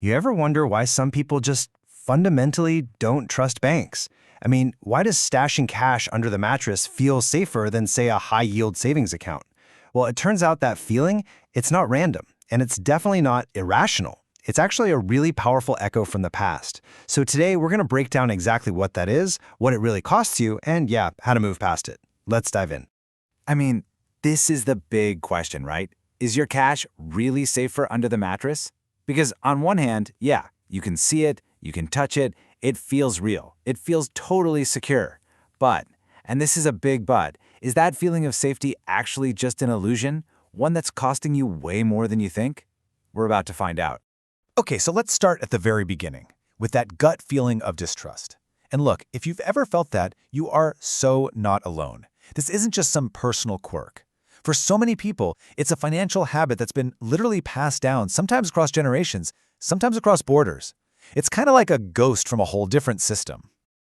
You ever wonder why some people just fundamentally don't trust banks? I mean, why does stashing cash under the mattress feel safer than, say, a high-yield savings account? Well, it turns out that feeling, it's not random, and it's definitely not irrational. It's actually a really powerful echo from the past. So today, we're going to break down exactly what that is, what it really costs you, and yeah, how to move past it. Let's dive in. I mean, this is the big question, right? Is your cash really safer under the mattress? Because on one hand, yeah, you can see it, you can touch it, it feels real, it feels totally secure. But, and this is a big but, is that feeling of safety actually just an illusion? One that's costing you way more than you think? We're about to find out. Okay, so let's start at the very beginning, with that gut feeling of distrust. And look, if you've ever felt that, you are so not alone. This isn't just some personal quirk. For so many people, it's a financial habit that's been literally passed down, sometimes across generations, sometimes across borders. It's kind of like a ghost from a whole different system.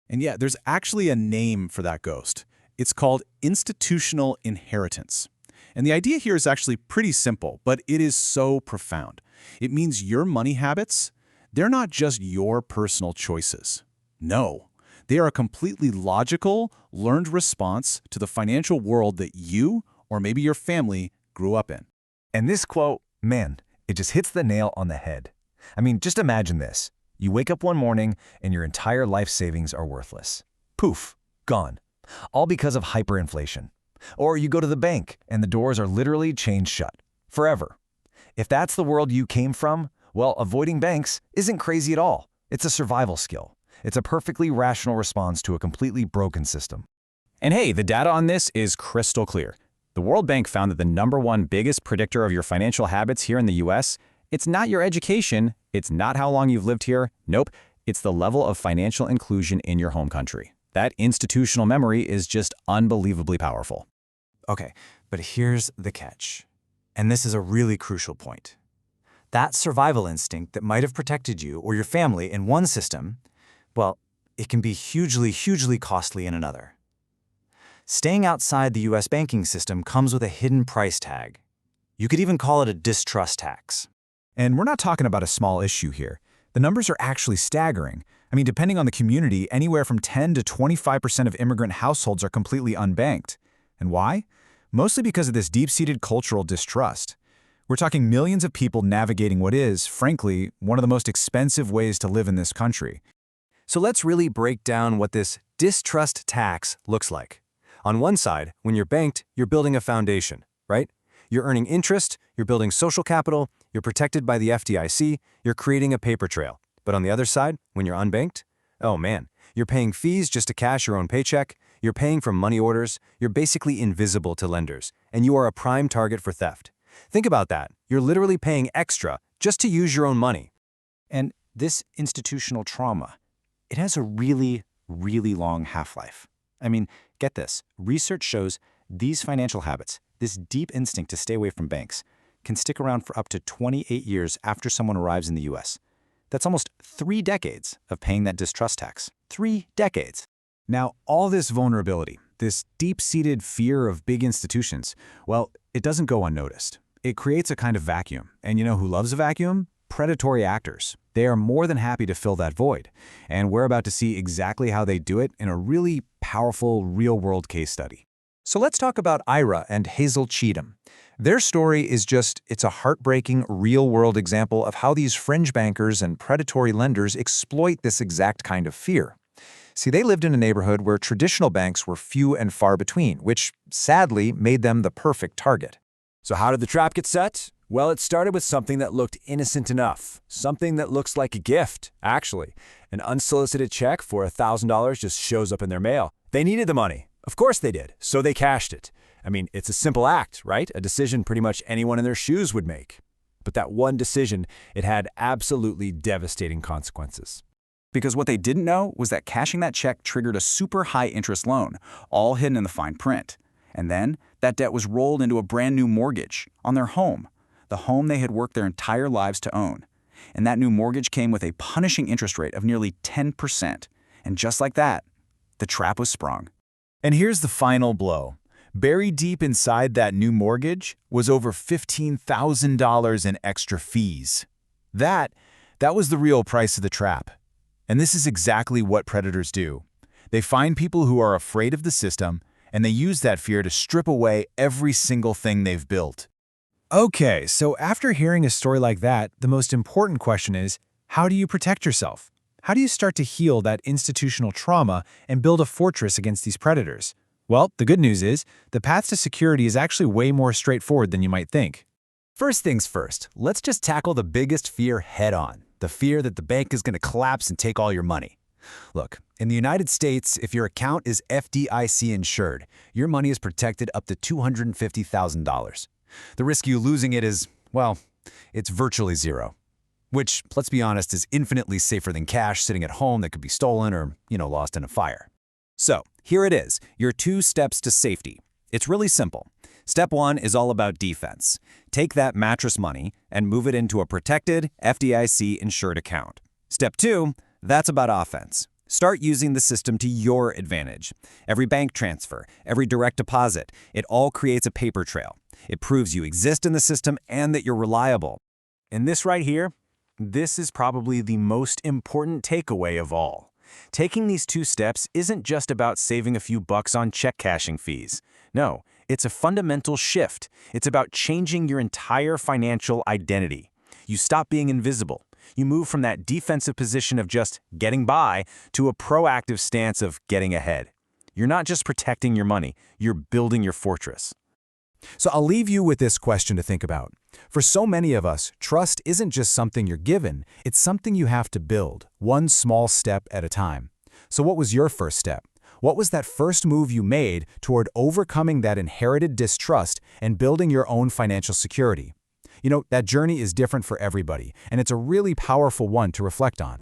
And yeah, there's actually a name for that ghost. It's called institutional inheritance. And the idea here is actually pretty simple, but it is so profound. It means your money habits, they're not just your personal choices. No, they are a completely logical, learned response to the financial world that you, or maybe your family, grew up in. And this quote, man, it just hits the nail on the head. I mean, just imagine this. You wake up one morning and your entire life savings are worthless. Poof, gone. All because of hyperinflation. Or you go to the bank and the doors are literally chained shut. Forever. If that's the world you came from, well, avoiding banks isn't crazy at all. It's a survival skill. It's a perfectly rational response to a completely broken system. And hey, the data on this is crystal clear. The World Bank found that the #1 biggest predictor of your financial habits here in the US, it's not your education, it's not how long you've lived here, nope, it's the level of financial inclusion in your home country. That institutional memory is just unbelievably powerful. Okay, but here's the catch. And this is a really crucial point. That survival instinct that might have protected you or your family in one system, well, it can be hugely, hugely costly in another. Staying outside the US banking system comes with a hidden price tag. You could even call it a distrust tax. And we're not talking about a small issue here. The numbers are actually staggering. I mean, depending on the community, anywhere from 10 to 25% of immigrant households are completely unbanked. And why? Mostly because of this deep-seated cultural distrust. We're talking millions of people navigating what is, frankly, one of the most expensive ways to live in this country. So let's really break down what this distrust tax looks like. On one side, when you're banked, you're building a foundation, right? You're earning interest, you're building social capital, you're protected by the FDIC, you're creating a paper trail. But on the other side, when you're unbanked, oh man, you're paying fees just to cash your own paycheck, you're paying from money orders, you're basically invisible to lenders, and you are a prime target for theft. Think about that. You're literally paying extra just to use your own money. And this institutional trauma, it has a really, really long half-life. I mean, get this. Research shows these financial habits, this deep instinct to stay away from banks, can stick around for up to 28 years after someone arrives in the US. That's almost 3 decades of paying that distrust tax. 3 decades. Now, all this vulnerability, this deep-seated fear of big institutions, well, it doesn't go unnoticed. It creates a kind of vacuum. And you know who loves a vacuum? Predatory actors. They are more than happy to fill that void. And we're about to see exactly how they do it in a really powerful, real-world case study. So let's talk about Ira and Hazel Cheatham. Their story is it's a heartbreaking, real-world example of how these fringe bankers and predatory lenders exploit this exact kind of fear. See, they lived in a neighborhood where traditional banks were few and far between, which sadly made them the perfect target. So how did the trap get set? Well, it started with something that looked innocent enough. Something that looks like a gift, actually. An unsolicited check for $1,000 just shows up in their mail. They needed the money. Of course they did, so they cashed it. I mean, it's a simple act, right? A decision pretty much anyone in their shoes would make. But that one decision, it had absolutely devastating consequences. Because what they didn't know was that cashing that check triggered a super high-interest loan, all hidden in the fine print. And then, that debt was rolled into a brand new mortgage on their home, the home they had worked their entire lives to own. And that new mortgage came with a punishing interest rate of nearly 10%. And just like that, the trap was sprung. And here's the final blow. Buried deep inside that new mortgage was over $15,000 in extra fees. That That was the real price of the trap. And this is exactly what predators do. They find people who are afraid of the system, and they use that fear to strip away every single thing they've built. Okay, so after hearing a story like that, the most important question is, how do you protect yourself? How do you start to heal that institutional trauma and build a fortress against these predators? Well, the good news is, the path to security is actually way more straightforward than you might think. First things first, let's just tackle the biggest fear head-on, the fear that the bank is going to collapse and take all your money. Look, in the United States, if your account is FDIC insured, your money is protected up to $250,000. The risk of you losing it is, well, it's virtually zero. Which, let's be honest, is infinitely safer than cash sitting at home that could be stolen or, lost in a fire. So, here it is, your 2 steps to safety. It's really simple. Step 1 is all about defense. Take that mattress money and move it into a protected, FDIC-insured account. Step 2, that's about offense. Start using the system to your advantage. Every bank transfer, every direct deposit, it all creates a paper trail. It proves you exist in the system and that you're reliable. And this right here, this is probably the most important takeaway of all. Taking these 2 steps isn't just about saving a few bucks on check cashing fees. No, it's a fundamental shift. It's about changing your entire financial identity. You stop being invisible. You move from that defensive position of just getting by to a proactive stance of getting ahead. You're not just protecting your money, you're building your fortress. So I'll leave you with this question to think about. For so many of us, trust isn't just something you're given, it's something you have to build, one small step at a time. So what was your first step? What was that first move you made toward overcoming that inherited distrust and building your own financial security? That journey is different for everybody, and it's a really powerful one to reflect on.